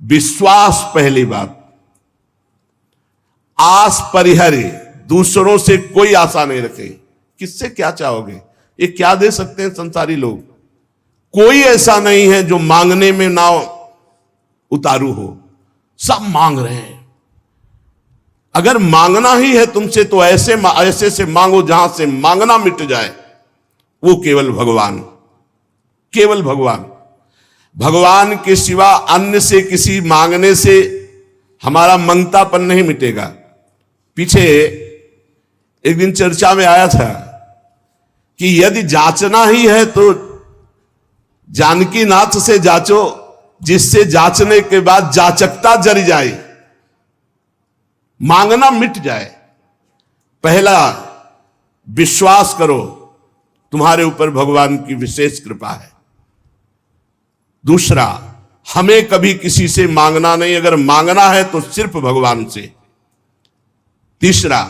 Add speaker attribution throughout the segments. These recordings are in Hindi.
Speaker 1: विश्वास पहली बात। आस परिहरे, दूसरों से कोई आशा नहीं रखे। किससे क्या चाहोगे? ये क्या दे सकते हैं संसारी लोग? कोई ऐसा नहीं है जो मांगने में ना उतारू हो, सब मांग रहे हैं। अगर मांगना ही है तुमसे तो ऐसे से मांगो जहां से मांगना मिट जाए। वो केवल भगवान, केवल भगवान। भगवान के सिवा अन्य से किसी मांगने से हमारा मंगतापन नहीं मिटेगा। पीछे एक दिन चर्चा में आया था कि यदि जांचना ही है तो जानकी नाथ से जांचो, जिससे जांचने के बाद जाचकता जर जाए, मांगना मिट जाए। पहला, विश्वास करो तुम्हारे ऊपर भगवान की विशेष कृपा है। दूसरा, हमें कभी किसी से मांगना नहीं, अगर मांगना है तो सिर्फ भगवान से। तीसरा,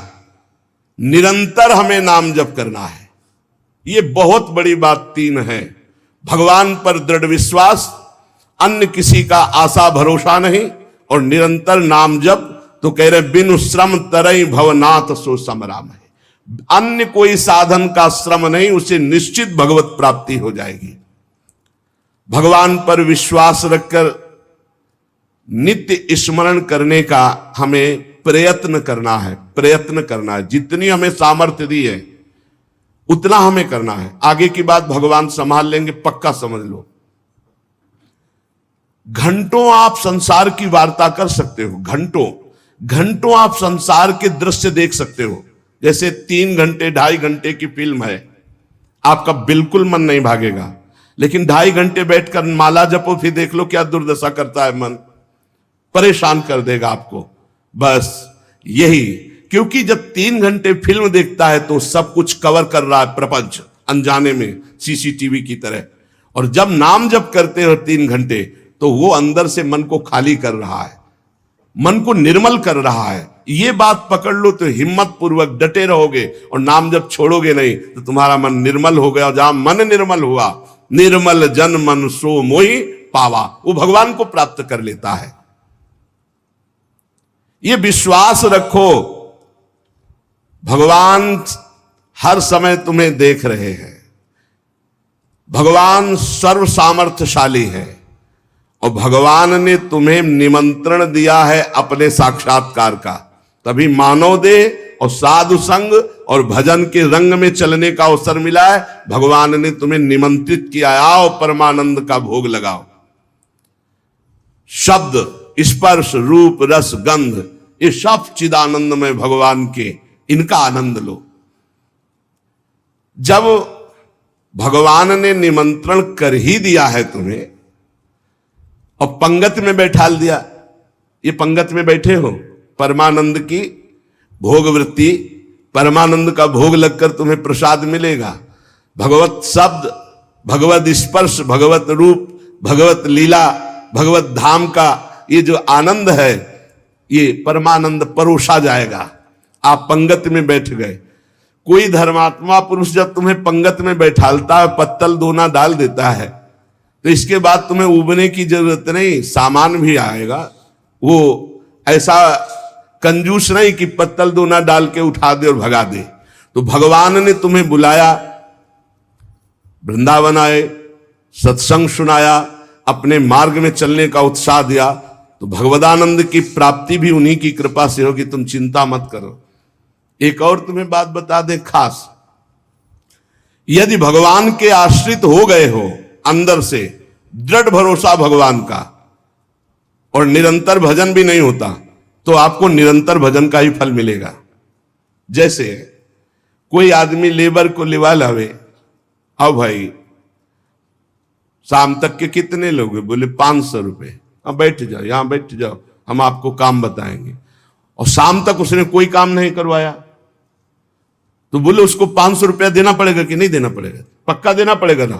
Speaker 1: निरंतर हमें नाम जप करना है। ये बहुत बड़ी बात तीन है। भगवान पर दृढ़ विश्वास, अन्य किसी का आशा भरोसा नहीं, और निरंतर नाम जप। तो कह रहे बिनु श्रम तरई भवनाथ सो समराम है। अन्य कोई साधन का श्रम नहीं, उसे निश्चित भगवत प्राप्ति हो जाएगी। भगवान पर विश्वास रखकर नित्य स्मरण करने का हमें प्रयत्न करना है, प्रयत्न करना है। जितनी हमें सामर्थ्य दी है उतना हमें करना है। आगे की बात भगवान संभाल लेंगे, पक्का समझ लो। घंटों आप संसार की वार्ता कर सकते हो, घंटों घंटों आप संसार के दृश्य देख सकते हो। जैसे 3 घंटे 2.5 घंटे की फिल्म है, आपका बिल्कुल मन नहीं भागेगा। लेकिन 2.5 घंटे बैठकर माला जपो, फिर देख लो क्या दुर्दशा करता है मन, परेशान कर देगा आपको। बस यही, क्योंकि जब 3 घंटे फिल्म देखता है तो सब कुछ कवर कर रहा है प्रपंच, अनजाने में सीसीटीवी की तरह। और जब नाम जप करते हो 3 घंटे, तो वो अंदर से मन को खाली कर रहा है, मन को निर्मल कर रहा है। ये बात पकड़ लो तो हिम्मत पूर्वक डटे रहोगे, और नाम जब छोड़ोगे नहीं तो तुम्हारा मन निर्मल हो गया। और जहां मन निर्मल हुआ, निर्मल जन मन सो मोहि पावा, वो भगवान को प्राप्त कर लेता है। ये विश्वास रखो, भगवान हर समय तुम्हें देख रहे हैं। भगवान सर्व सामर्थ्यशाली है, और भगवान ने तुम्हें निमंत्रण दिया है अपने साक्षात्कार का। तभी मानव देह और साधु संग और भजन के रंग में चलने का अवसर मिला है। भगवान ने तुम्हें निमंत्रित किया, आओ परमानंद का भोग लगाओ। शब्द, स्पर्श, रूप, रस, गंध, ये सब चिदानंद में भगवान के, इनका आनंद लो। जब भगवान ने निमंत्रण कर ही दिया है तुम्हें और पंगत में बैठाल दिया, ये पंगत में बैठे हो, परमानंद की भोग वृत्ति, परमानंद का भोग लगकर तुम्हें प्रसाद मिलेगा। भगवत शब्द, भगवत स्पर्श, भगवत रूप, भगवत लीला, भगवत धाम का ये जो आनंद है, ये परमानंद परोसा जाएगा। आप पंगत में बैठ गए। कोई धर्मात्मा पुरुष जब तुम्हें पंगत में बैठालता है, पत्तल दोना डाल देता है, तो इसके बाद तुम्हें उबने की जरूरत नहीं, सामान भी आएगा। वो ऐसा कंजूस नहीं कि पत्तल दोना डाल के उठा दे और भगा दे। तो भगवान ने तुम्हें बुलाया, वृंदावन आए, सत्संग सुनाया, अपने मार्ग में चलने का उत्साह दिया। तो भगवदानंद की प्राप्ति भी उन्हीं की कृपा से होगी, तुम चिंता मत करो। एक और तुम्हें बात बता दें खास, यदि भगवान के आश्रित हो गए हो, अंदर से दृढ़ भरोसा भगवान का, और निरंतर भजन भी नहीं होता, तो आपको निरंतर भजन का ही फल मिलेगा। जैसे कोई आदमी लेबर को लिवा लावे, अब भाई शाम तक के कितने लोग, बोले 500 रुपए, अब बैठ जाओ, यहां बैठ जाओ, हम आपको काम बताएंगे। और शाम तक उसने कोई काम नहीं करवाया, तो बोले उसको 500 रुपया देना पड़ेगा कि नहीं देना पड़ेगा? पक्का देना पड़ेगा ना।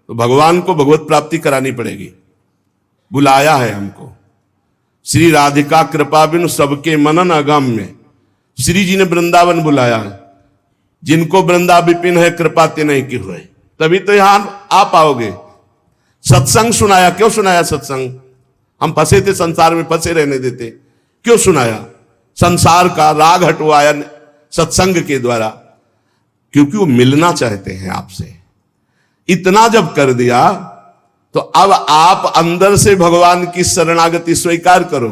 Speaker 1: तो भगवान को भगवत प्राप्ति करानी पड़ेगी। बुलाया है हमको, श्री राधिका कृपा बिनु सबके मनन अगम में श्री जी ने वृंदावन बुलाया। जिनको वृंदा विपिन है कृपा ते नहीं की हुए, तभी तो यहां आ पाओगे। सत्संग सुनाया, क्यों सुनाया सत्संग? हम फंसे थे संसार में, फंसे रहने देते? क्यों सुनाया? संसार का राग हटवाया सत्संग के द्वारा, क्योंकि वो मिलना चाहते हैं आपसे। इतना जब कर दिया तो अब आप अंदर से भगवान की शरणागति स्वीकार करो,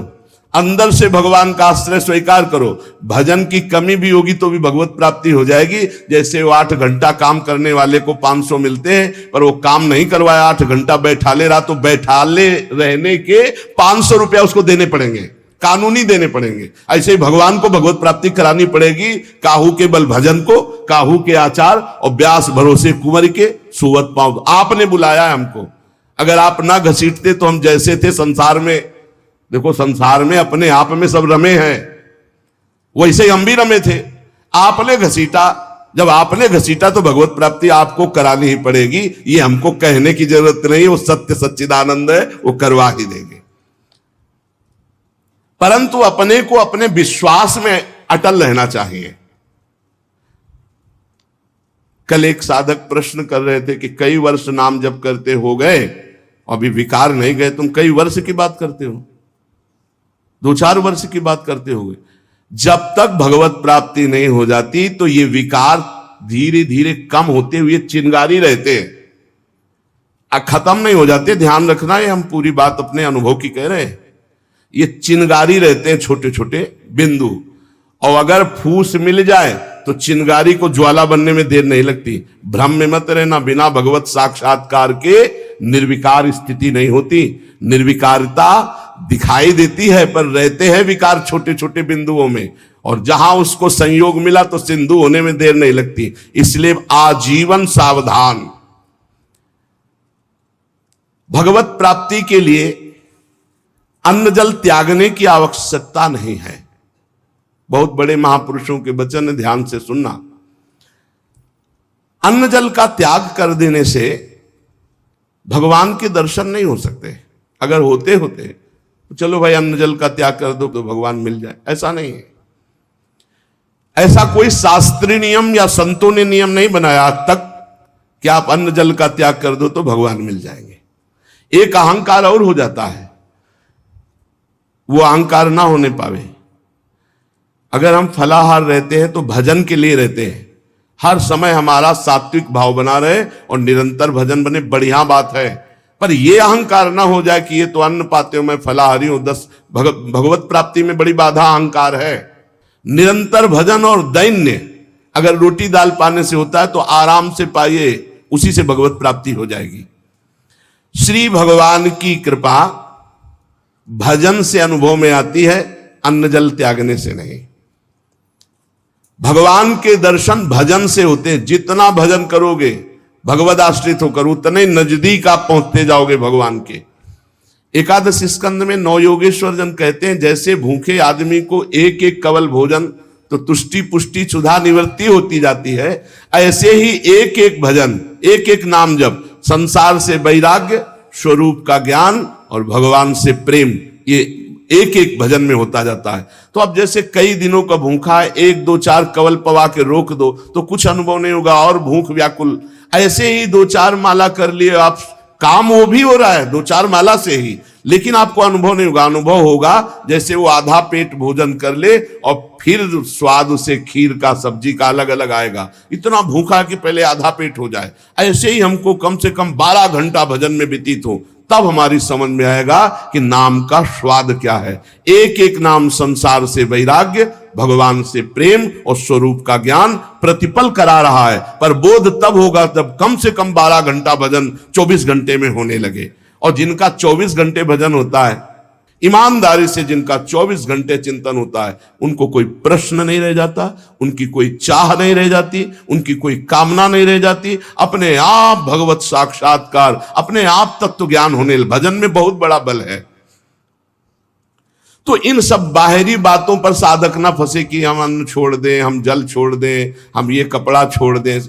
Speaker 1: अंदर से भगवान का आश्रय स्वीकार करो। भजन की कमी भी होगी तो भी भगवत प्राप्ति हो जाएगी। जैसे वो 8 घंटा काम करने वाले को 500 मिलते हैं, पर वो काम नहीं करवाया, 8 घंटा बैठाले रहा, तो बैठाले रहने के 500 रुपया उसको देने पड़ेंगे, कानूनी देने पड़ेंगे। ऐसे ही भगवान को भगवत प्राप्ति करानी पड़ेगी। काहू के बल भजन को, काहू के आचार और व्यास भरोसे कुंवर के सुवत पाँव। आपने बुलाया है हमको, अगर आप ना घसीटते तो हम जैसे थे संसार में, देखो संसार में अपने आप में सब रमे हैं, वैसे ही हम भी रमे थे। आपने घसीटा, जब आपने घसीटा तो भगवत प्राप्ति आपको करानी ही पड़ेगी। ये हमको कहने की जरूरत नहीं, वो सत्य सच्चिदानंद है, वो करवा ही देंगे। परंतु अपने को अपने विश्वास में अटल रहना चाहिए। कल एक साधक प्रश्न कर रहे थे कि कई वर्ष नाम जप करते हो गए, अभी विकार नहीं गए, तुम कई वर्ष की बात करते हो, 2-4 वर्ष की बात करते होगे। जब तक भगवत प्राप्ति नहीं हो जाती तो ये विकार धीरे धीरे कम होते हुए चिंगारी रहते हैं, खत्म नहीं हो जाते। ध्यान रखना, ये हम पूरी बात अपने अनुभव की कह रहे हैं। ये चिंगारी रहते हैं, छोटे छोटे बिंदु, और अगर फूस मिल जाए तो चिंगारी को ज्वाला बनने में देर नहीं लगती। भ्रम में मत रहना, बिना भगवत साक्षात्कार के निर्विकार स्थिति नहीं होती। निर्विकारता दिखाई देती है, पर रहते हैं विकार छोटे छोटे बिंदुओं में, और जहां उसको संयोग मिला तो सिंधु होने में देर नहीं लगती। इसलिए आजीवन सावधान। भगवत प्राप्ति के लिए अन्न जल त्यागने की आवश्यकता नहीं है। बहुत बड़े महापुरुषों के वचन है, ध्यान से सुनना। अन्न जल का त्याग कर देने से भगवान के दर्शन नहीं हो सकते। अगर होते होते तो चलो भाई अन्न जल का त्याग कर दो तो भगवान मिल जाए, ऐसा नहीं है। ऐसा कोई शास्त्रीय नियम या संतों ने नियम नहीं बनाया आज तक कि आप अन्न जल का त्याग कर दो तो भगवान मिल जाएंगे। एक अहंकार और हो जाता है, वो अहंकार ना होने पावे। अगर हम फलाहार रहते हैं तो भजन के लिए रहते हैं, हर समय हमारा सात्विक भाव बना रहे और निरंतर भजन बने, बढ़िया बात है। पर यह अहंकार ना हो जाए कि ये तो अन्न पाते हो, मैं फलाहारी हूं, 10 भगवत प्राप्ति में बड़ी बाधा अहंकार है। निरंतर भजन और दैन्य अगर रोटी दाल पाने से होता है तो आराम से पाइए, उसी से भगवत प्राप्ति हो जाएगी। श्री भगवान की कृपा भजन से अनुभव में आती है, अन्न जल त्यागने से नहीं। भगवान के दर्शन भजन से होते हैं। जितना भजन करोगे भगवद आश्रित होकर, उतने नजदीक आप पहुंचते जाओगे भगवान के। एकादश स्कंद में 9 योगेश्वर जन कहते हैं, जैसे भूखे आदमी को एक एक कवल भोजन तो तुष्टि पुष्टि क्षुधा निवृत्ति होती जाती है, ऐसे ही एक एक भजन, एक एक नाम जप संसार से वैराग्य, स्वरूप का ज्ञान और भगवान से प्रेम, ये एक एक भजन में होता जाता है। तो अब जैसे कई दिनों का भूखा है, 1 2 4 कवल पवा के रोक दो तो कुछ अनुभव नहीं होगा, और भूख व्याकुल। ऐसे ही 2-4 माला कर लिए आप, काम वो भी हो रहा है 2-4 माला से ही, लेकिन आपको अनुभव नहीं होगा। अनुभव होगा जैसे वो आधा पेट भोजन कर ले और फिर स्वाद उसे खीर का सब्जी का अलग अलग आएगा, इतना भूखा कि पहले आधा पेट हो जाए। ऐसे ही हमको कम से कम 12 घंटा भजन में व्यतीत हो, तब हमारी समझ में आएगा कि नाम का स्वाद क्या है। एक एक नाम संसार से वैराग्य, भगवान से प्रेम और स्वरूप का ज्ञान प्रतिपल करा रहा है। पर बोध तब होगा जब कम से कम 12 घंटा भजन 24 घंटे में होने लगे। और जिनका 24 घंटे भजन होता है, ईमानदारी से जिनका 24 घंटे चिंतन होता है, उनको कोई प्रश्न नहीं रह जाता, उनकी कोई चाह नहीं रह जाती, उनकी कोई कामना नहीं रह जाती। अपने आप भगवत साक्षात्कार, अपने आप तत्व ज्ञान होने, भजन में बहुत बड़ा बल है। तो इन सब बाहरी बातों पर साधक ना फंसे कि हम अन्न छोड़ दें, हम जल छोड़ दें, हम ये कपड़ा छोड़ दें।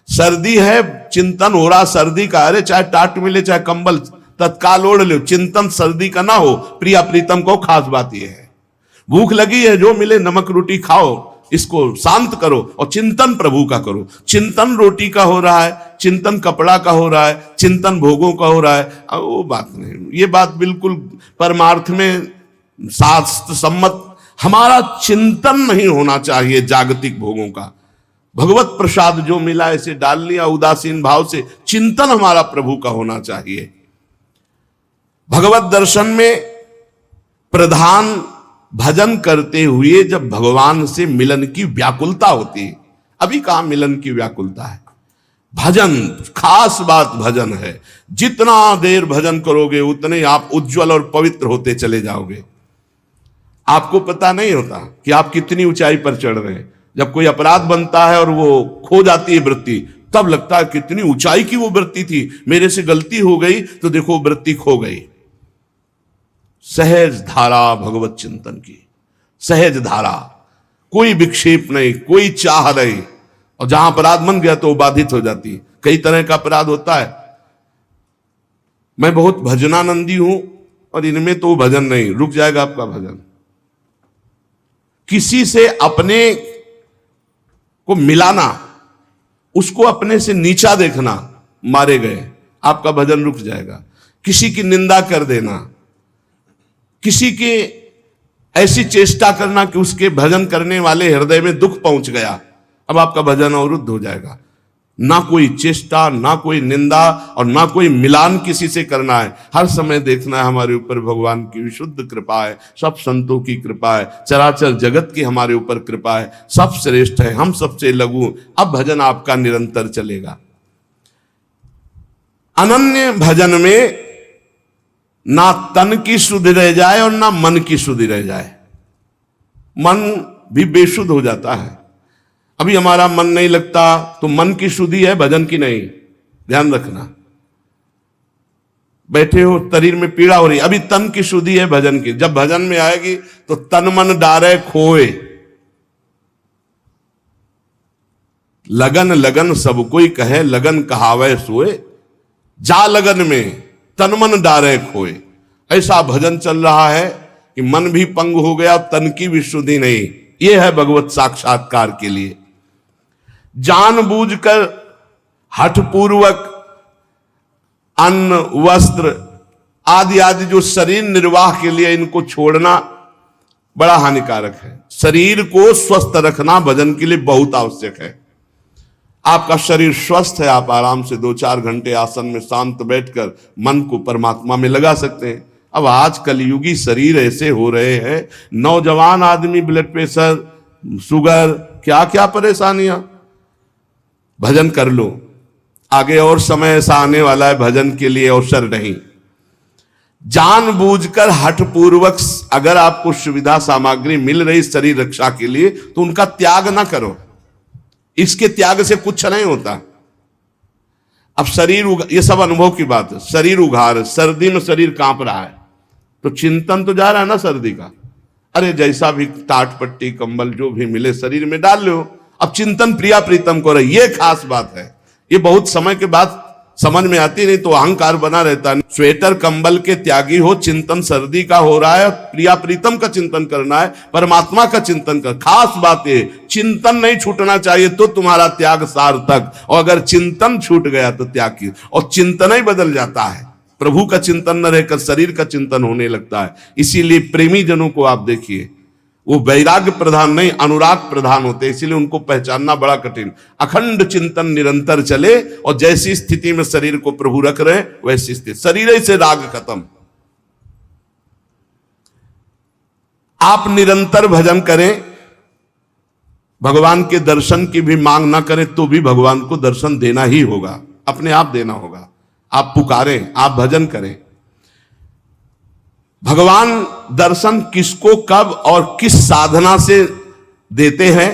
Speaker 1: सर्दी है, चिंतन हो रहा सर्दी का, अरे चाहे टाट मिले चाहे कंबल तत्काल ओढ़ लो, चिंतन सर्दी का ना हो। प्रिया प्रीतम को खास बात यह है, भूख लगी है जो मिले नमक रोटी खाओ, इसको शांत करो और चिंतन प्रभु का करो। चिंतन रोटी का हो रहा है, चिंतन कपड़ा का हो रहा है, चिंतन भोगों का हो रहा है, अब वो बात नहीं। ये बात बिल्कुल परमार्थ में शास्त्र सम्मत, हमारा चिंतन नहीं होना चाहिए जागतिक भोगों का। भगवत प्रसाद जो मिला इसे डाल लिया उदासीन भाव से, चिंतन हमारा प्रभु का होना चाहिए। भगवत दर्शन में प्रधान भजन करते हुए जब भगवान से मिलन की व्याकुलता होती है। अभी कहां मिलन की व्याकुलता है? भजन, खास बात भजन है। जितना देर भजन करोगे उतने आप उज्जवल और पवित्र होते चले जाओगे। आपको पता नहीं होता कि आप कितनी ऊंचाई पर चढ़ रहे हैं। जब कोई अपराध बनता है और वो खो जाती है वृत्ति, तब लगता है कितनी ऊंचाई की वो वृत्ति थी, मेरे से गलती हो गई तो देखो वृत्ति खो गई। सहज धारा भगवत चिंतन की, सहज धारा, कोई विक्षेप नहीं, कोई चाह नहीं। और जहां अपराध बन गया तो वो बाधित हो जाती है। कई तरह का अपराध होता है। मैं बहुत भजनानंदी हूं और इनमें तो भजन नहीं, रुक जाएगा आपका भजन। किसी से अपने को मिलाना, उसको अपने से नीचा देखना, मारे गए, आपका भजन रुक जाएगा। किसी की निंदा कर देना, किसी के ऐसी चेष्टा करना कि उसके भजन करने वाले हृदय में दुख पहुंच गया, अब आपका भजन अवरुद्ध हो जाएगा। ना कोई चेष्टा, ना कोई निंदा और ना कोई मिलान किसी से करना है। हर समय देखना है हमारे ऊपर भगवान की विशुद्ध कृपा है, सब संतों की कृपा है, चराचर जगत की हमारे ऊपर कृपा है, सब श्रेष्ठ है, हम सबसे लघु। अब भजन आपका निरंतर चलेगा। अनन्य भजन में ना तन की शुद्धि रह जाए और ना मन की शुद्धि रह जाए। मन भी बेशुद्ध हो जाता है। अभी हमारा मन नहीं लगता तो मन की शुद्धि है, भजन की नहीं, ध्यान रखना। बैठे हो, शरीर में पीड़ा हो रही, अभी तन की शुद्धि है, भजन की। जब भजन में आएगी तो तन मन डारे खोए, लगन लगन सब कोई कहे, लगन कहावे सोए, जा लगन में तन मन डारे खोए। ऐसा भजन चल रहा है कि मन भी पंग हो गया, तन की भी शुद्धि नहीं। यह है भगवत साक्षात्कार के लिए। जानबूझकर हठपूर्वक अन्न, वस्त्र आदि आदि जो शरीर निर्वाह के लिए इनको छोड़ना बड़ा हानिकारक है। शरीर को स्वस्थ रखना भजन के लिए बहुत आवश्यक है। आपका शरीर स्वस्थ है, आप आराम से 2-4 घंटे आसन में शांत बैठकर मन को परमात्मा में लगा सकते हैं। अब आज कलयुगी शरीर ऐसे हो रहे हैं, नौजवान आदमी ब्लड प्रेशर, शुगर, क्या क्या परेशानियां। भजन कर लो, आगे और समय ऐसा आने वाला है भजन के लिए अवसर नहीं। जानबूझकर हठपूर्वक अगर आपको सुविधा सामग्री मिल रही शरीर रक्षा के लिए तो उनका त्याग ना करो। इसके त्याग से कुछ नहीं होता। अब शरीर, ये सब अनुभव की बात है। शरीर उघार, सर्दी में शरीर कांप रहा है तो चिंतन तो जा रहा है ना सर्दी का। अरे जैसा भी टाट पट्टी कंबल जो भी मिले शरीर में डाल लो। अब चिंतन प्रिया प्रीतम को रहे, ये खास बात है। ये बहुत समय के बाद समझ में आती, नहीं तो अहंकार बना रहता है। स्वेटर कंबल के त्यागी हो, चिंतन सर्दी का हो रहा है, प्रिया प्रीतम का चिंतन करना है, परमात्मा का चिंतन कर। खास बात है, चिंतन नहीं छूटना चाहिए तो तुम्हारा त्याग सार्थक। और अगर चिंतन छूट गया तो त्याग की, और चिंतन ही बदल जाता है। प्रभु का चिंतन न रहकर शरीर का चिंतन होने लगता है। इसीलिए प्रेमी जनों को आप देखिए, वो वैराग्य प्रधान नहीं, अनुराग प्रधान होते, इसीलिए उनको पहचानना बड़ा कठिन। अखंड चिंतन निरंतर चले और जैसी स्थिति में शरीर को प्रभु रख रहे वैसी स्थिति, शरीर से राग खत्म। आप निरंतर भजन करें, भगवान के दर्शन की भी मांग ना करें तो भी भगवान को दर्शन देना ही होगा, अपने आप देना होगा। आप पुकारें, आप भजन करें। भगवान दर्शन किसको कब और किस साधना से देते हैं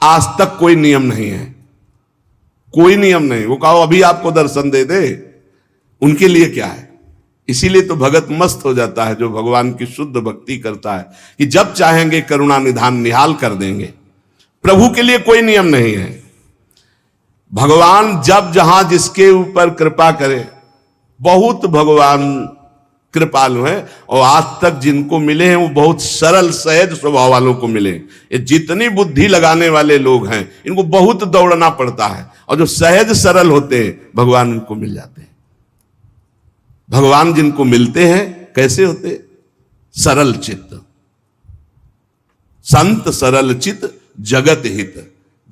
Speaker 1: आज तक कोई नियम नहीं है, कोई नियम नहीं। वो कहो अभी आपको दर्शन दे दे, उनके लिए क्या है। इसीलिए तो भगत मस्त हो जाता है जो भगवान की शुद्ध भक्ति करता है कि जब चाहेंगे करुणा निधान निहाल कर देंगे। प्रभु के लिए कोई नियम नहीं है। भगवान जब जहां जिसके ऊपर कृपा करे, बहुत भगवान कृपालु हैं, और आज तक जिनको मिले हैं वो बहुत सरल सहज स्वभाव वालों को मिले। ये जितनी बुद्धि लगाने वाले लोग हैं इनको बहुत दौड़ना पड़ता है, और जो सहज सरल होते हैं भगवान उनको मिल जाते हैं। भगवान जिनको मिलते हैं कैसे होते? सरल चित्त। संत सरल चित्त जगत हित,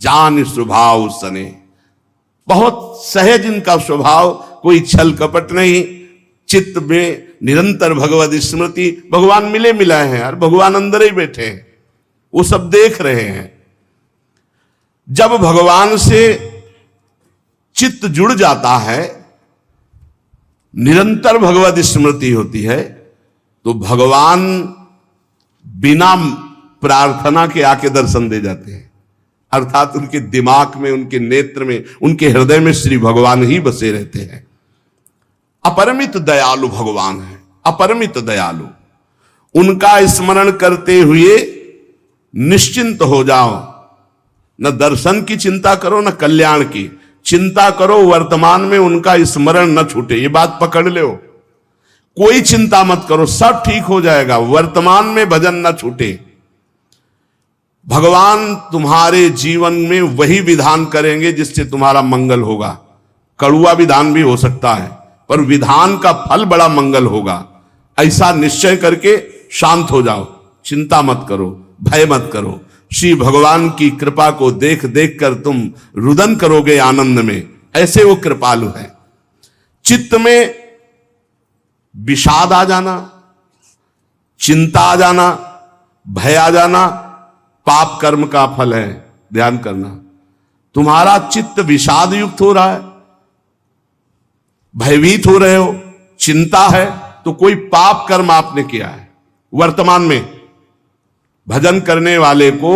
Speaker 1: जान स्वभाव सने। बहुत सहज इनका स्वभाव, कोई छल कपट नहीं, चित्त में निरंतर भगवत स्मृति। भगवान मिले मिलाए हैं यार, भगवान अंदर ही बैठे हैं, वो सब देख रहे हैं। जब भगवान से चित्त जुड़ जाता है, निरंतर भगवत स्मृति होती है, तो भगवान बिना प्रार्थना के आके दर्शन दे जाते हैं। अर्थात उनके दिमाग में, उनके नेत्र में, उनके हृदय में श्री भगवान ही बसे रहते हैं। अपरिमित दयालु भगवान है, अपरिमित दयालु। उनका स्मरण करते हुए निश्चिंत हो जाओ। न दर्शन की चिंता करो, न कल्याण की चिंता करो। वर्तमान में उनका स्मरण न छूटे, ये बात पकड़ लो। कोई चिंता मत करो, सब ठीक हो जाएगा। वर्तमान में भजन न छूटे। भगवान तुम्हारे जीवन में वही विधान करेंगे जिससे तुम्हारा मंगल होगा। कड़ुआ विधान भी हो सकता है, पर विधान का फल बड़ा मंगल होगा। ऐसा निश्चय करके शांत हो जाओ, चिंता मत करो, भय मत करो। श्री भगवान की कृपा को देख देख कर तुम रुदन करोगे आनंद में। ऐसे वो कृपालु है। चित्त में विषाद आ जाना, चिंता आ जाना, भय आ जाना, पाप कर्म का फल है। ध्यान करना, तुम्हारा चित्त विषाद युक्त हो रहा है, भयभीत हो रहे हो, चिंता है, तो कोई पाप कर्म आपने किया है। वर्तमान में भजन करने वाले को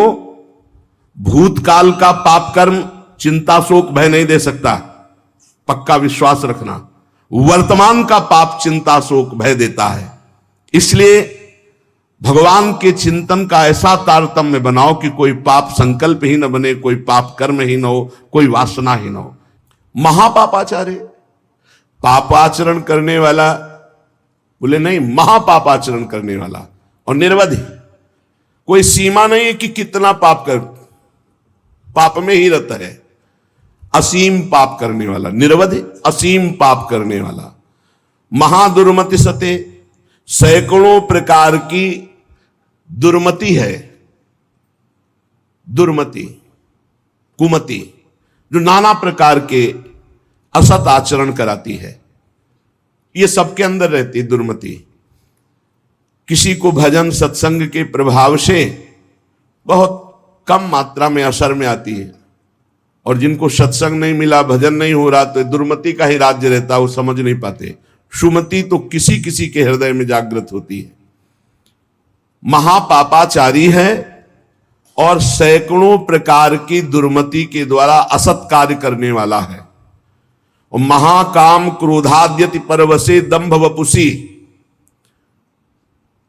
Speaker 1: भूतकाल का पाप कर्म चिंता शोक भय नहीं दे सकता, पक्का विश्वास रखना। वर्तमान का पाप चिंता शोक भय देता है। इसलिए भगवान के चिंतन का ऐसा तारतम्य बनाओ कि कोई पाप संकल्प ही न बने, कोई पाप कर्म ही न हो, कोई वासना ही न हो। महापापाचार्य, पापाचरण करने वाला बोले नहीं, महापापाचरण करने वाला। और निर्वधि, कोई सीमा नहीं है कि कितना पाप कर, पाप में ही रहता है। असीम पाप करने वाला, निर्वधि असीम पाप करने वाला। महादुर्मति सते, सैकड़ों प्रकार की दुर्मति है। दुर्मति, कुमति, जो नाना प्रकार के असत आचरण कराती है, ये सबके अंदर रहती है दुर्मति। किसी को भजन सत्संग के प्रभाव से बहुत कम मात्रा में असर में आती है, और जिनको सत्संग नहीं मिला, भजन नहीं हो रहा, तो दुर्मति का ही राज्य रहता, वो समझ नहीं पाते। सुमति तो किसी किसी के हृदय में जागृत होती है। महापापाचारी है और सैकड़ों प्रकार की दुर्मति के द्वारा असत कार्य करने वाला है। और महाकाम क्रोधाद्यति परवसे दंभ वपुसी,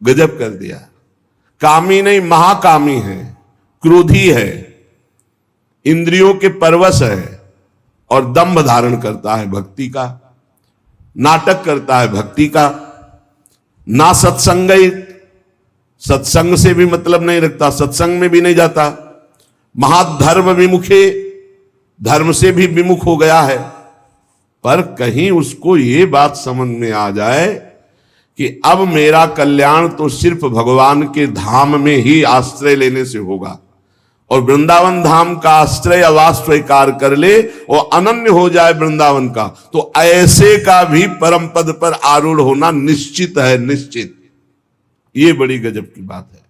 Speaker 1: गजब कर दिया। कामी नहीं, महाकामी है, क्रोधी है, इंद्रियों के परवश है, और दंभ धारण करता है भक्ति का, नाटक करता है भक्ति का। ना सत्संग, सत्संग से भी मतलब नहीं रखता, सत्संग में भी नहीं जाता। महाधर्म विमुखे, धर्म से भी विमुख हो गया है। पर कहीं उसको ये बात समझ में आ जाए कि अब मेरा कल्याण तो सिर्फ भगवान के धाम में ही आश्रय लेने से होगा, और वृंदावन धाम का आश्रय आवास स्वीकार कर ले और अनन्य हो जाए वृंदावन का, तो ऐसे का भी परम पद पर आरूढ़ होना निश्चित है, निश्चित। ये बड़ी गजब की बात है।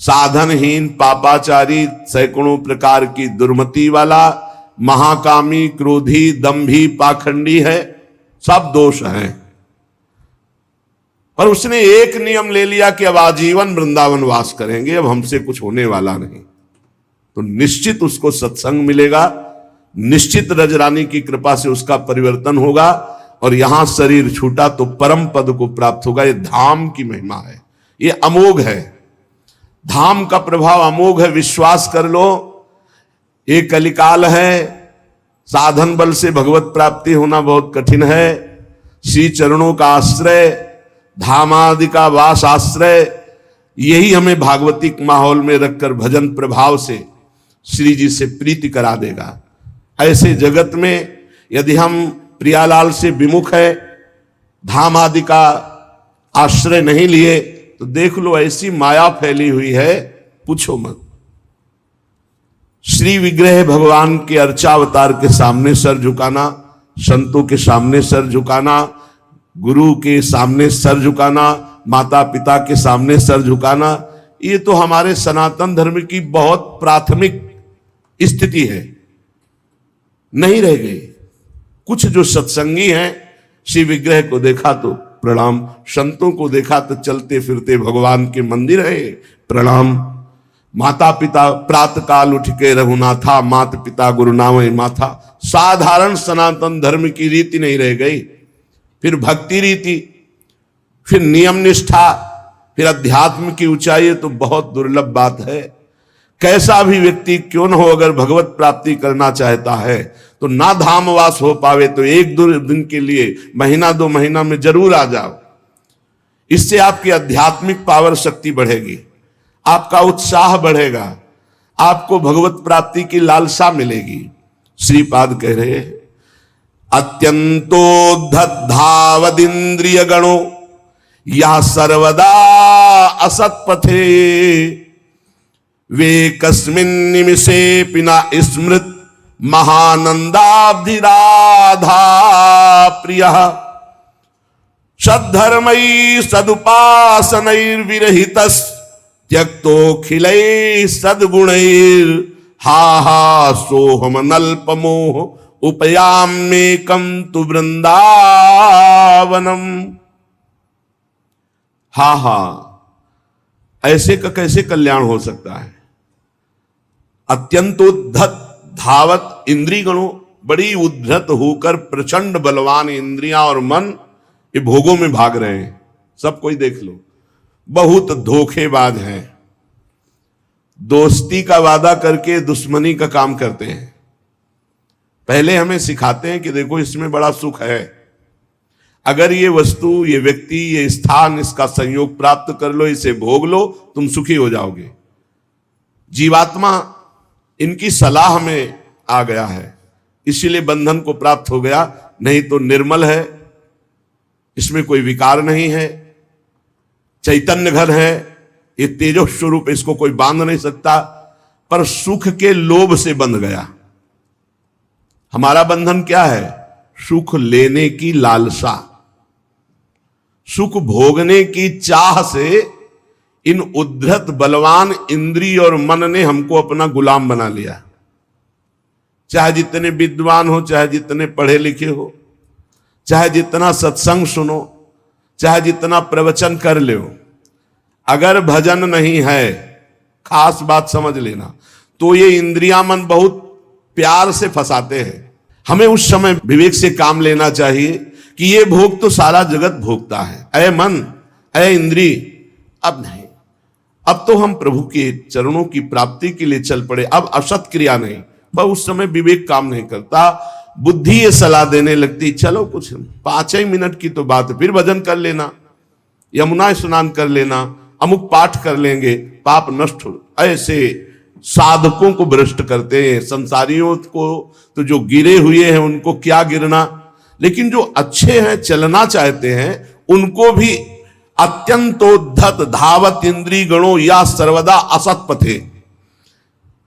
Speaker 1: साधनहीन पापाचारी, सैकड़ों प्रकार की दुर्मति वाला, महाकामी, क्रोधी, दंभी, पाखंडी है, सब दोष हैं। पर उसने एक नियम ले लिया कि अब आजीवन वृंदावन वास करेंगे, अब हमसे कुछ होने वाला नहीं। तो निश्चित उसको सत्संग मिलेगा, निश्चित रजरानी की कृपा से उसका परिवर्तन होगा, और यहां शरीर छूटा तो परम पद को प्राप्त होगा। ये धाम की महिमा है, ये अमोघ है। धाम का प्रभाव अमोघ है, विश्वास कर लो। ये कलिकाल है, साधन बल से भगवत प्राप्ति होना बहुत कठिन है। श्री चरणों का आश्रय धामादि का वास आश्रय, यही हमें भागवतिक माहौल में रखकर भजन प्रभाव से श्री जी से प्रीति करा देगा। ऐसे जगत में यदि हम प्रियालाल से विमुख है, धाम आदि का आश्रय नहीं लिए, तो देख लो ऐसी माया फैली हुई है, पूछो मत। श्री विग्रह भगवान के अर्चावतार के सामने सर झुकाना, संतों के सामने सर झुकाना, गुरु के सामने सर झुकाना, माता पिता के सामने सर झुकाना, ये तो हमारे सनातन धर्म की बहुत प्राथमिक स्थिति है, नहीं रह गई। कुछ जो सत्संगी हैं, श्री विग्रह को देखा तो प्रणाम, संतों को देखा तो चलते फिरते भगवान के मंदिर है प्रणाम, माता पिता प्रातः काल उठ के रघुनाथा, मात पिता गुरु नामे माथा। साधारण सनातन धर्म की रीति नहीं रह गई, फिर भक्ति रीति, फिर नियम निष्ठा, फिर अध्यात्म की ऊंचाई, तो बहुत दुर्लभ बात है। कैसा भी व्यक्ति क्यों न हो, अगर भगवत प्राप्ति करना चाहता है तो ना धामवास हो पावे तो एक दो दिन के लिए, महीना दो महीना में जरूर आ जाओ। इससे आपकी आध्यात्मिक पावर शक्ति बढ़ेगी, आपका उत्साह बढ़ेगा, आपको भगवत प्राप्ति की लालसा मिलेगी। श्रीपाद कह रहे हैं, अत्यंतोद्धतावदिंद्रिय गणो या सर्वदा असत्पथे, वे कस्मिन् निमिषे पिना स्मृत महानंदाब्धिराधा प्रियः, सद्धर्मैः सदुपासनैर्विरहितस् त्यक्तोऽखिलैः सद्गुणैर्, हा हा सोऽहमनल्पमोह उपयाम्येकं तु वृंदावनम। हा हा, ऐसे का कैसे कल्याण हो सकता है। अत्यंतोद्धत धावत इंद्रिय गणों, बड़ी उद्धत होकर प्रचंड बलवान इंद्रियां और मन ये भोगों में भाग रहे हैं। सब कोई देख लो, बहुत धोखेबाज हैं, दोस्ती का वादा करके दुश्मनी का काम करते हैं। पहले हमें सिखाते हैं कि देखो इसमें बड़ा सुख है, अगर ये वस्तु, ये व्यक्ति, ये स्थान, इसका संयोग प्राप्त कर लो, इसे भोग लो, तुम सुखी हो जाओगे। जीवात्मा इनकी सलाह में आ गया है, इसीलिए बंधन को प्राप्त हो गया। नहीं तो निर्मल है, इसमें कोई विकार नहीं है, चैतन्य घर है, ये तेजो स्वरूप, इसको कोई बांध नहीं सकता, पर सुख के लोभ से बंध गया। हमारा बंधन क्या है? सुख लेने की लालसा, सुख भोगने की चाह से इन उद्धत बलवान इंद्रिय और मन ने हमको अपना गुलाम बना लिया। चाहे जितने विद्वान हो, चाहे जितने पढ़े लिखे हो, चाहे जितना सत्संग सुनो, चाहे जितना प्रवचन कर ले, अगर भजन नहीं है, खास बात समझ लेना, तो ये इंद्रिया मन बहुत प्यार से फंसाते हैं। हमें उस समय विवेक से काम लेना चाहिए कि ये भोग तो सारा जगत भोगता है, ऐ मन, ऐ इंद्री, अब नहीं, अब तो हम प्रभु के चरणों की प्राप्ति के लिए चल पड़े, अब असत क्रिया नहीं। वह उस समय विवेक काम नहीं करता, बुद्धि ये सलाह देने लगती, चलो कुछ 5 ही मिनट की तो बात है, फिर भजन कर लेना, यमुना स्नान कर लेना, अमुक पाठ कर लेंगे, पाप नष्ट हो। ऐसे साधकों को भ्रष्ट करते हैं। संसारियों को तो जो गिरे हुए हैं उनको क्या गिरना, लेकिन जो अच्छे हैं, चलना चाहते हैं, उनको भी अत्यंतोद्धत धावत इंद्रिय गणों या सर्वदा असत पथे।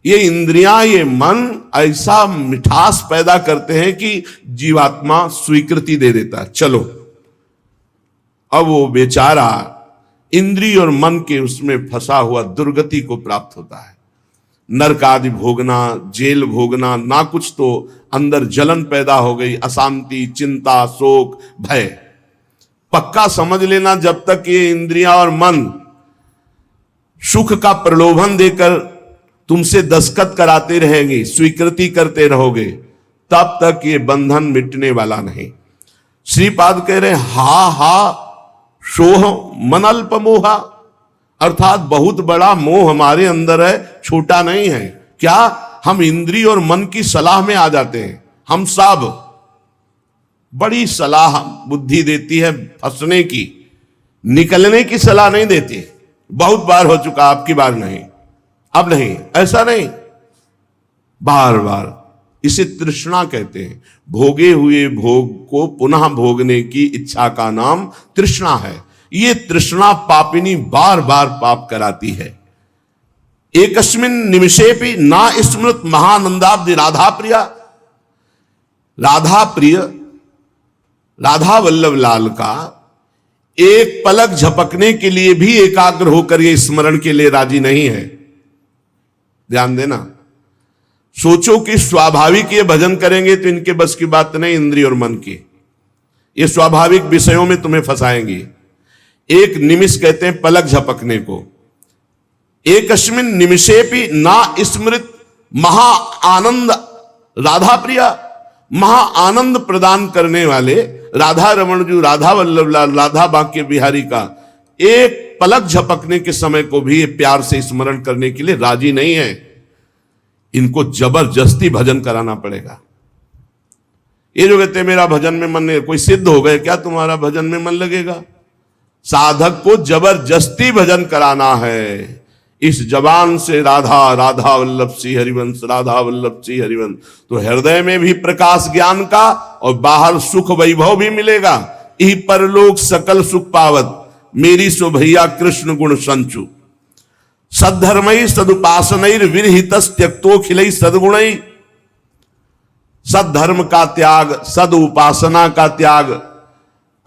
Speaker 1: ये इंद्रियां, ये मन ऐसा मिठास पैदा करते हैं कि जीवात्मा स्वीकृति दे देता है, चलो। अब वो बेचारा इंद्रिय और मन के उसमें फंसा हुआ दुर्गति को प्राप्त होता है। नरक आदि भोगना, जेल भोगना, ना कुछ तो अंदर जलन पैदा हो गई, अशांति, चिंता, शोक, भय। पक्का समझ लेना, जब तक ये इंद्रियां और मन सुख का प्रलोभन देकर तुमसे दस्तखत कराते रहेंगे, स्वीकृति करते रहोगे, तब तक ये बंधन मिटने वाला नहीं। श्रीपाद कह रहे, हा हा सोह मन अल्प मोहा, अर्थात बहुत बड़ा मोह हमारे अंदर है, छोटा नहीं है। क्या? हम इंद्रिय और मन की सलाह में आ जाते हैं। हम सब बड़ी सलाह बुद्धि देती है फंसने की, निकलने की सलाह नहीं देती। बहुत बार हो चुका, आपकी बार नहीं, अब नहीं, ऐसा नहीं, बार बार। इसे तृष्णा कहते हैं। भोगे हुए भोग को पुनः भोगने की इच्छा का नाम तृष्णा है। ये तृष्णा पापिनी बार बार पाप कराती है। एकस्मिन निमिषेपि ना स्मृत महानंदाब्दि राधा प्रिया। राधा प्रिय, राधा वल्लभ लाल का एक पलक झपकने के लिए भी एकाग्र होकर ये स्मरण के लिए राजी नहीं है। ध्यान देना, सोचो कि स्वाभाविक ये भजन करेंगे तो इनके बस की बात नहीं, इंद्रिय और मन की। ये स्वाभाविक विषयों में तुम्हें फंसाएंगी। एक निमिष कहते हैं पलक झपकने को। एकस्मिन निमिषेपि ना स्मृत महा आनंद राधा प्रिया। महा आनंद प्रदान करने वाले राधा रमण जी, राधा वल्लभ लाल, राधा बांके बिहारी का एक पलक झपकने के समय को भी प्यार से स्मरण करने के लिए राजी नहीं है। इनको जबरदस्ती भजन कराना पड़ेगा। ये जो कहते हैं मेरा भजन में मन नहीं, कोई सिद्ध हो गए क्या तुम्हारा भजन में मन लगेगा? साधक को जबरदस्ती भजन कराना है। इस जबान से राधा राधा वल्लभ श्री हरिवंश, राधा वल्लभ श्री हरिवंश, तो हृदय में भी प्रकाश ज्ञान का और बाहर सुख वैभव भी मिलेगा। यही परलोक सकल सुख पावत, मेरी सो भैया कृष्ण गुण संचु। सद्धर्मई सदुपासनैर विरहित त्यक्तोखिलई सदगुणई। सद्धर्म का त्याग, सद उपासना का त्याग,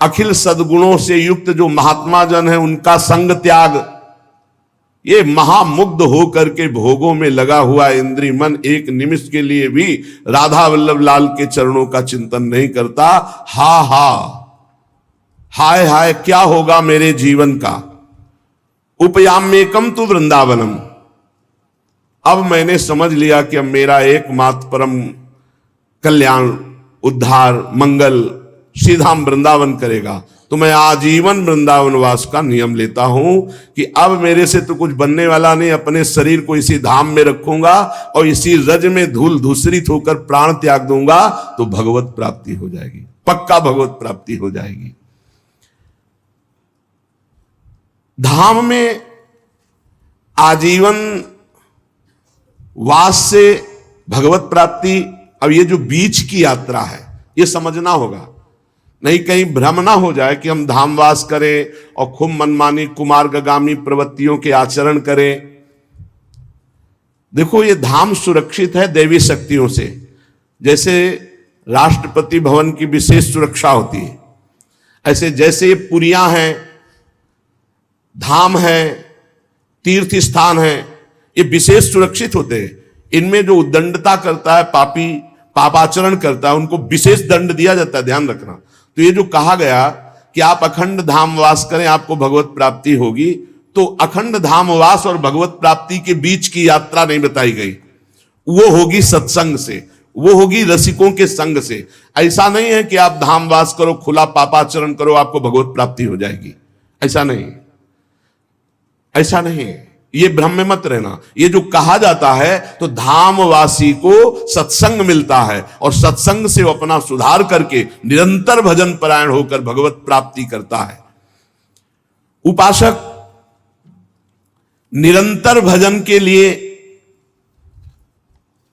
Speaker 1: अखिल सदगुणों से युक्त जो महात्मा जन है उनका संग त्याग। ये महामुग्ध होकर के भोगों में लगा हुआ इंद्रिय मन एक निमिष के लिए भी राधा वल्लभ लाल के चरणों का चिंतन नहीं करता। हा हा, हाय हाय क्या होगा मेरे जीवन का। उपयाम्येकम तु वृंदावनम। अब मैंने समझ लिया कि अब मेरा एकमात्र परम कल्याण, उद्धार, मंगल सीधा वृंदावन करेगा। तो मैं आजीवन वृंदावन वास का नियम लेता हूं कि अब मेरे से तो कुछ बनने वाला नहीं। अपने शरीर को इसी धाम में रखूंगा और इसी रज में धूल धूसरित होकर प्राण त्याग दूंगा, तो भगवत प्राप्ति हो जाएगी, पक्का भगवत प्राप्ति हो जाएगी। धाम में आजीवन वास से भगवत प्राप्ति। अब ये जो बीच की यात्रा है ये समझना होगा, नहीं कहीं भ्रम ना हो जाए कि हम धामवास करें और खूब मनमानी कुमार्गामी प्रवृत्तियों के आचरण करें। देखो ये धाम सुरक्षित है दैवी शक्तियों से। जैसे राष्ट्रपति भवन की विशेष सुरक्षा होती है, ऐसे जैसे ये पुरियां हैं, धाम है, तीर्थ स्थान है, ये विशेष सुरक्षित होते हैं। इनमें जो उद्दंडता करता है, पापी पापाचरण करता है, उनको विशेष दंड दिया जाता है, ध्यान रखना। तो ये जो कहा गया कि आप अखंड धामवास करें आपको भगवत प्राप्ति होगी, तो अखंड धामवास और भगवत प्राप्ति के बीच की यात्रा नहीं बताई गई। वो होगी सत्संग से, वो होगी रसिकों के संग से। ऐसा नहीं है कि आप धामवास करो, खुला पापाचरण करो, आपको भगवत प्राप्ति हो जाएगी। ऐसा नहीं, ऐसा नहीं है। ये भ्रम में मत रहना। ये जो कहा जाता है तो धामवासी को सत्संग मिलता है और सत्संग से वो अपना सुधार करके निरंतर भजन परायण होकर भगवत प्राप्ति करता है। उपासक निरंतर भजन के लिए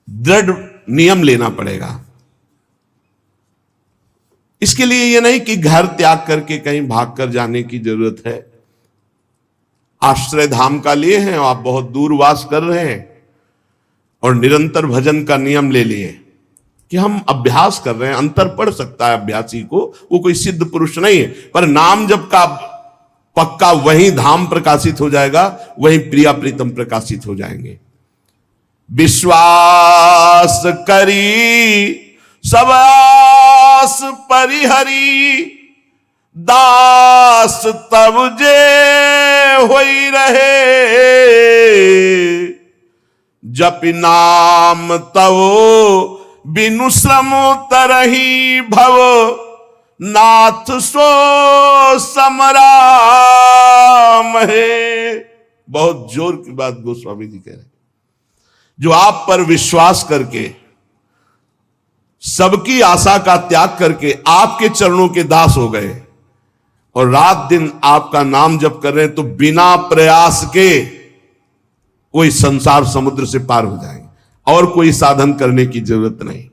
Speaker 1: दृढ़ नियम लेना पड़ेगा। इसके लिए ये नहीं कि घर त्याग करके कहीं भागकर जाने की जरूरत है। आश्रय धाम का लिए हैं और आप बहुत दूर वास कर रहे हैं और निरंतर भजन का नियम ले लिए कि हम अभ्यास कर रहे हैं। अंतर पड़ सकता है अभ्यासी को, वो कोई सिद्ध पुरुष नहीं है, पर नाम जब का पक्का वही धाम प्रकाशित हो जाएगा, वही प्रिया प्रीतम प्रकाशित हो जाएंगे। विश्वास करी सब आस परिहरी, दास तब जे होई रहे, जप नाम तव बिनु श्रम तरही भव, नाथ सो समराम है। बहुत जोर की बात गोस्वामी जी कह रहे हैं। जो आप पर विश्वास करके सबकी आशा का त्याग करके आपके चरणों के दास हो गए, और रात दिन आपका नाम जप कर रहे हैं तो बिना प्रयास के कोई संसार समुद्र से पार हो जाएंगे और कोई साधन करने की जरूरत नहीं।